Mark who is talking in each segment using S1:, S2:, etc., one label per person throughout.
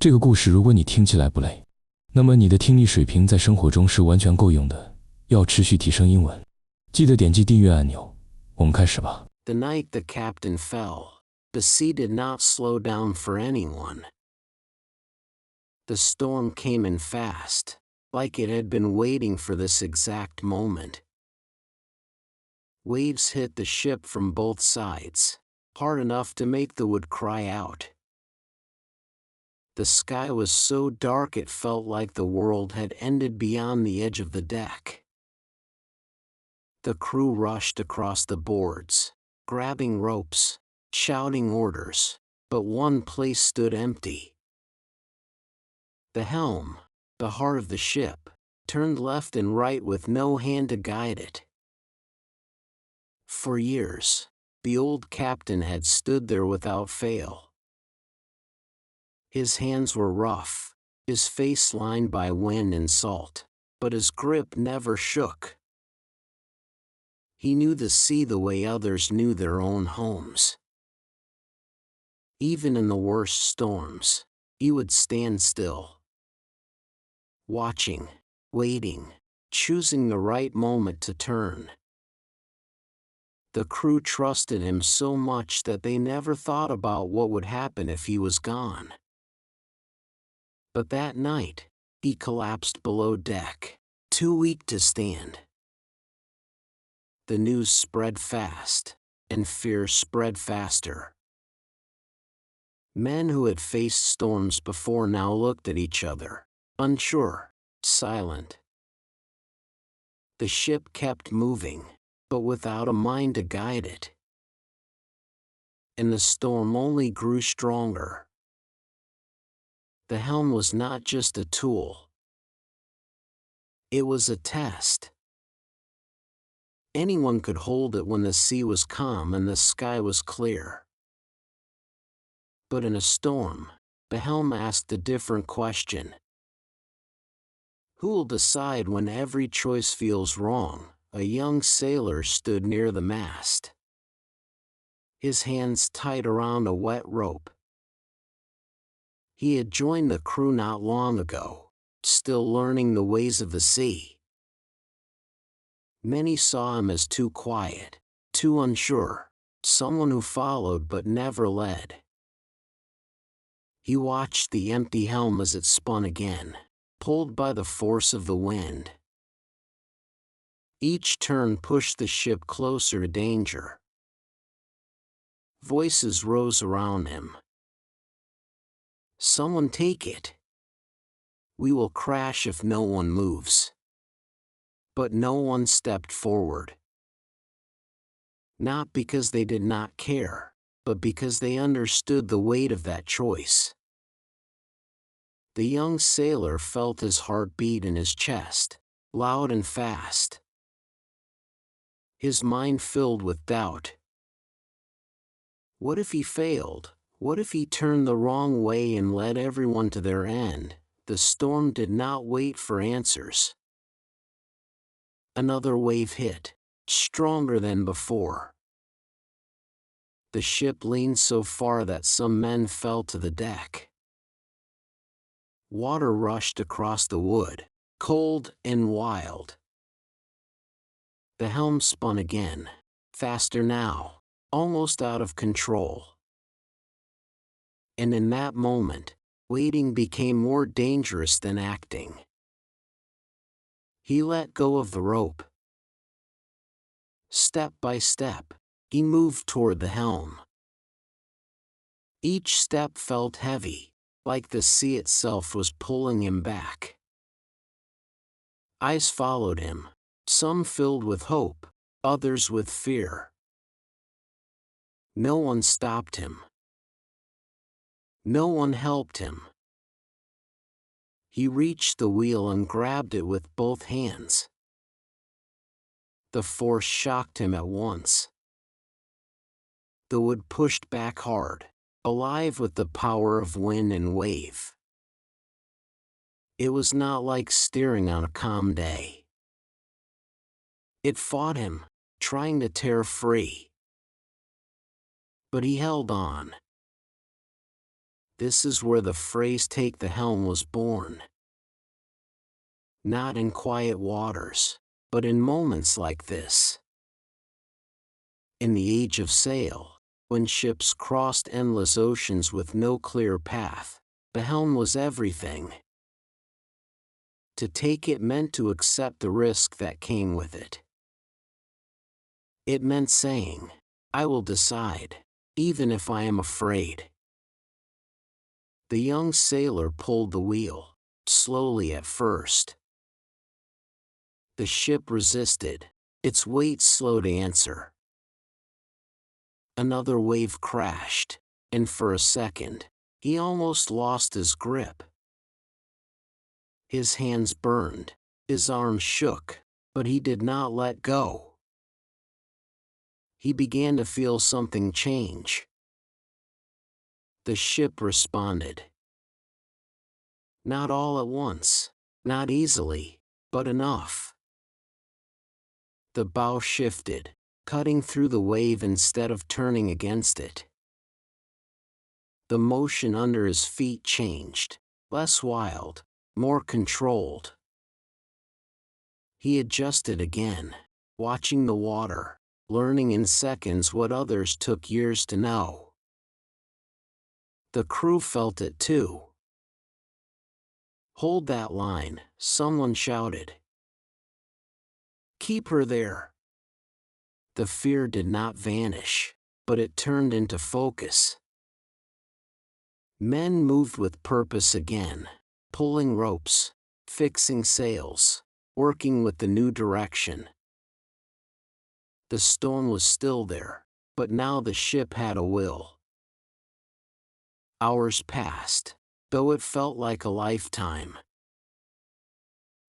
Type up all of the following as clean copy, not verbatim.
S1: 这个故事如果你听起来不累，那么你的听力水平在生活中是完全够用的。要持续提升英文，记得点击订阅按钮。我们开始吧。
S2: The night the captain fell, the sea did not slow down for anyone. The storm came in fast, like it had been waiting for this exact moment. Waves hit the ship from both sides, hard enough to make the wood cry out. The sky was so dark it felt like the world had ended beyond the edge of the deck. The crew rushed across the boards, grabbing ropes, shouting orders, but one place stood empty. The helm, the heart of the ship, turned left and right with no hand to guide it. For years, the old captain had stood there without fail. His hands were rough, his face lined by wind and salt, but his grip never shook. He knew the sea the way others knew their own homes. Even in the worst storms, he would stand still, watching, waiting, choosing the right moment to turn. The crew trusted him so much that they never thought about what would happen if he was gone. But that night, he collapsed below deck, too weak to stand. The news spread fast, and fear spread faster. Men who had faced storms before now looked at each other, unsure, silent. The ship kept moving, but without a mind to guide it. And the storm only grew stronger. The helm was not just a tool. It was a test. Anyone could hold it when the sea was calm and the sky was clear. But in a storm, the helm asked a different question. Who will decide when every choice feels wrong? A young sailor stood near the mast, his hands tight around a wet rope. He had joined the crew not long ago, still learning the ways of the sea. Many saw him as too quiet, too unsure, someone who followed but never led. He watched the empty helm as it spun again, pulled by the force of the wind. Each turn pushed the ship closer to danger. Voices rose around him. Someone take it. We will crash if no one moves. But no one stepped forward. Not because they did not care, but because they understood the weight of that choice. The young sailor felt his heart beat in his chest, loud and fast. His mind filled with doubt. What if he failed? What if he turned the wrong way and led everyone to their end? The storm did not wait for answers. Another wave hit, stronger than before. The ship leaned so far that some men fell to the deck. Water rushed across the wood, cold and wild. The helm spun again, faster now, almost out of control. And in that moment, waiting became more dangerous than acting. He let go of the rope. Step by step, he moved toward the helm. Each step felt heavy, like the sea itself was pulling him back. Eyes followed him, some filled with hope, others with fear. No one stopped him. No one helped him. He reached the wheel and grabbed it with both hands. The force shocked him at once. The wood pushed back hard, alive with the power of wind and wave. It was not like steering on a calm day. It fought him, trying to tear free. But he held on. This is where the phrase "take the helm" was born. Not in quiet waters, but in moments like this. In the age of sail, when ships crossed endless oceans with no clear path, the helm was everything. To take it meant to accept the risk that came with it. It meant saying, "I will decide, even if I am afraid." The young sailor pulled the wheel, slowly at first. The ship resisted, its weight slow to answer. Another wave crashed, and for a second, he almost lost his grip. His hands burned, his arms shook, but he did not let go. He began to feel something change. The ship responded. Not all at once, not easily, but enough. The bow shifted, cutting through the wave instead of turning against it. The motion under his feet changed, less wild, more controlled. He adjusted again, watching the water, learning in seconds what others took years to know. The crew felt it too. "Hold that line," someone shouted. "Keep her there." The fear did not vanish, but it turned into focus. Men moved with purpose again, pulling ropes, fixing sails, working with the new direction. The storm was still there, but now the ship had a will. Hours passed, though it felt like a lifetime.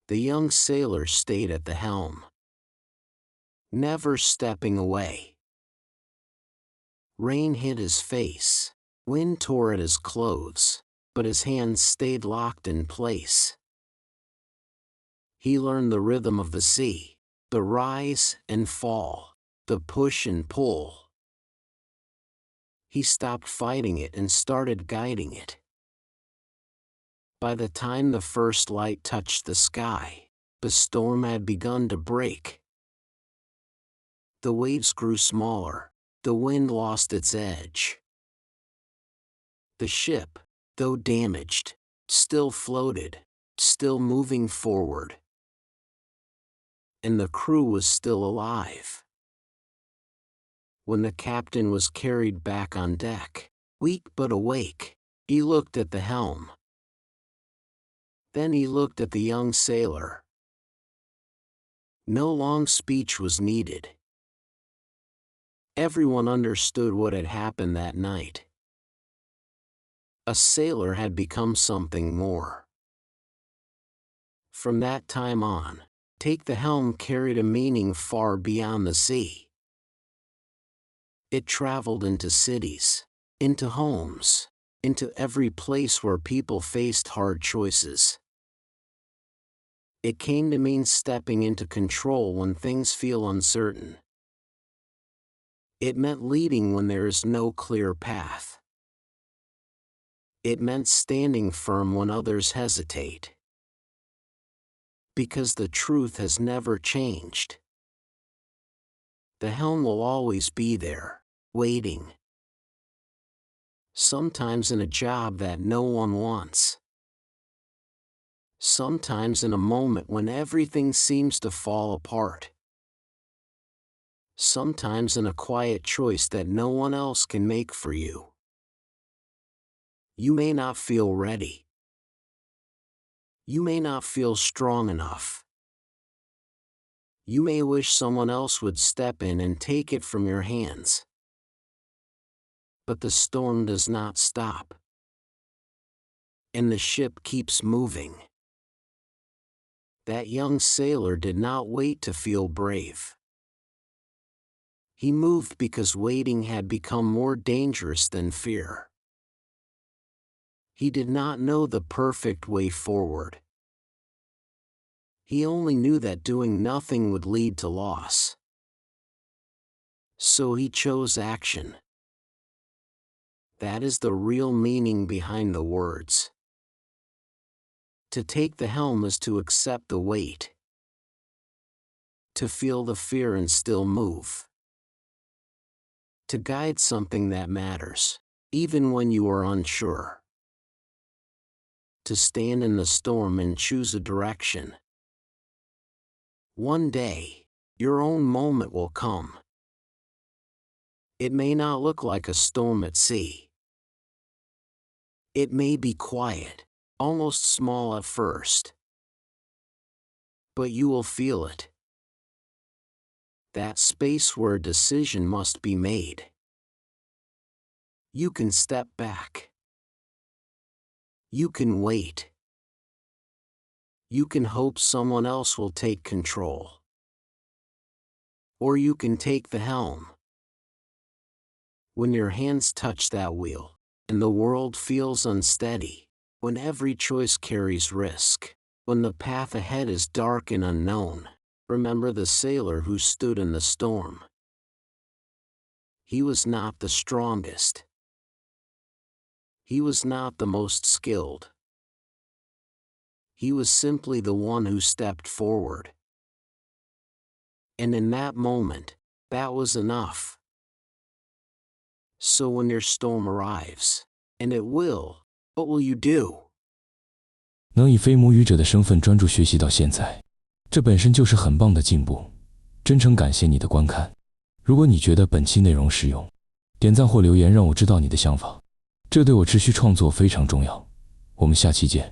S2: The young sailor stayed at the helm, never stepping away. Rain hit his face, wind tore at his clothes, but his hands stayed locked in place. He learned the rhythm of the sea, the rise and fall, the push and pull. He stopped fighting it and started guiding it. By the time the first light touched the sky, the storm had begun to break. The waves grew smaller, the wind lost its edge. The ship, though damaged, still floated, still moving forward. And the crew was still alive. When the captain was carried back on deck, weak but awake, he looked at the helm. Then he looked at the young sailor. No long speech was needed. Everyone understood what had happened that night. A sailor had become something more. From that time on, "take the helm" carried a meaning far beyond the sea. It traveled into cities, into homes, into every place where people faced hard choices. It came to mean stepping into control when things feel uncertain. It meant leading when there is no clear path. It meant standing firm when others hesitate. Because the truth has never changed. The helm will always be there, waiting. Sometimes in a job that no one wants. Sometimes in a moment when everything seems to fall apart. Sometimes in a quiet choice that no one else can make for you. You may not feel ready. You may not feel strong enough. You may wish someone else would step in and take it from your hands. But the storm does not stop. And the ship keeps moving. That young sailor did not wait to feel brave. He moved because waiting had become more dangerous than fear. He did not know the perfect way forward. He only knew that doing nothing would lead to loss. So he chose action. That is the real meaning behind the words. To take the helm is to accept the weight. To feel the fear and still move. To guide something that matters, even when you are unsure. To stand in the storm and choose a direction. One day, your own moment will come. It may not look like a storm at sea. It may be quiet, almost small at first. But you will feel it. That space where a decision must be made. You can step back. You can wait. You can hope someone else will take control. Or you can take the helm. When your hands touch that wheel, and the world feels unsteady, when every choice carries risk, when the path ahead is dark and unknown, remember the sailor who stood in the storm. He was not the strongest. He was not the most skilled. He was simply the one who stepped forward. And in that moment, that was enough. So when your storm arrives, and it will, what will you do?
S1: 能以非母语者的身份专注学习到现在，这本身就是很棒的进步。真诚感谢你的观看。如果你觉得本期内容实用，点赞或留言让我知道你的想法，这对我持续创作非常重要。我们下期见。